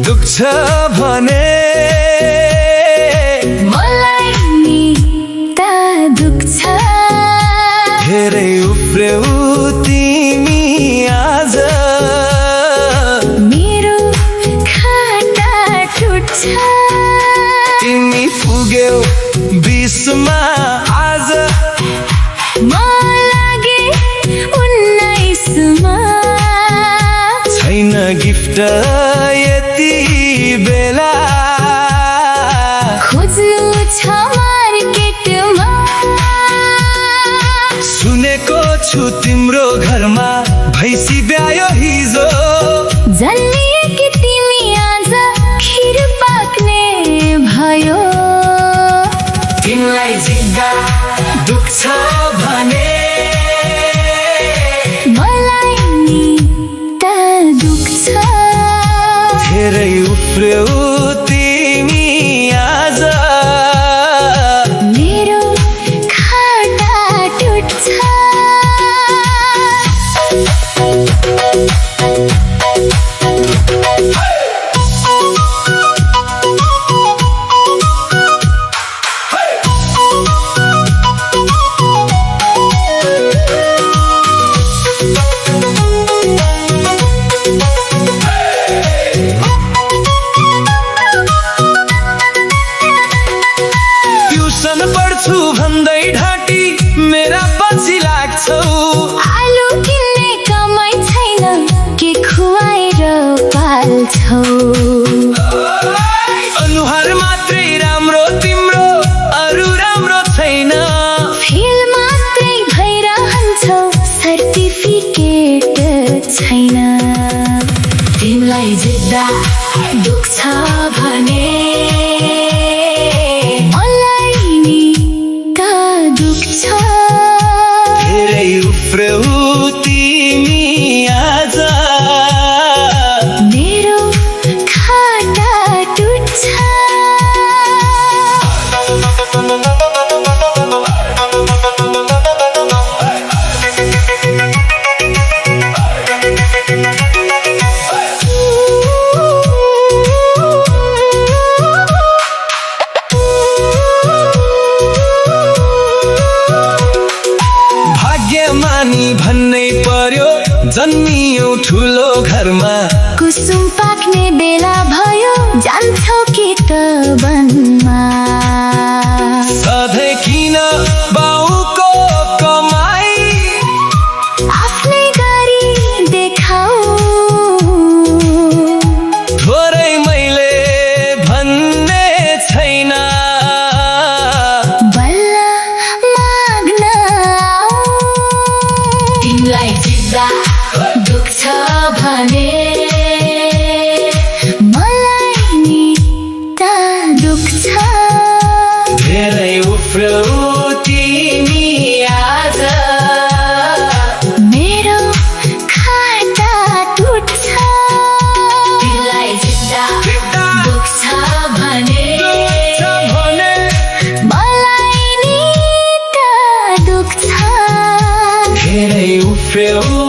दुख्छ भने मलाई नि त दुख्छ धेरै उफ्र्यौ तिमी आज मेरो खाटा टुट्छ तिमी पुग्यौ 20 मा आज म लागे 19 मा छैन गिफ्ट यति बेला खोज्नु छ मार्केटमा सुनेको छु तिम्रो घरमा भैँसी ब्यायो हिजो जन्मिएकी तिमी आज खिर पाक्ने भयो तिमीलाई जित्दा दुख्छ भने मलाई नि त दुख्छ धेरै उफ्र्यौ तिमी आज मेरो खाटा टुट्छ ट्युसन पढ्छु भन्दै ढाँटी मेरा पछि लाग्छौ आलु किन्ने कमाइ छैन के खुवाएर पाल्छौ अनुहार मात्रै राम्रो तिम्रो अरू राम्रो छैन फेल मात्रै भइरहन्छौ सर्टिफिकेट छैन तिमीलाई जित्दा दुख्छ भने मलाई नि त दुख्छ धेरै उफ्र्यौ तिमी आज मेरो खाटा टुट्छ भाग्यमानी भन्नै पर्यो जन्मियौ ठुलो घरमा कुसुम पाक्ने बेला भयो जान्छौ कि त वनमा सधैँ किन बाउको कमाई आफ्नै गरी देखाऊ थोरै मैले भन्ने छैन बल्ल माग्न आऊ तिमीलाई जित्दा दुख्छ भने मलाई नि त दुख्छ धेरै उफ्र्यौ तिमी आज मेरो खाटा टुट्छ तिमीलाई जित्दा दुख्छ भने मलाई नि त दुख्छ धेरै उफ्र्यौ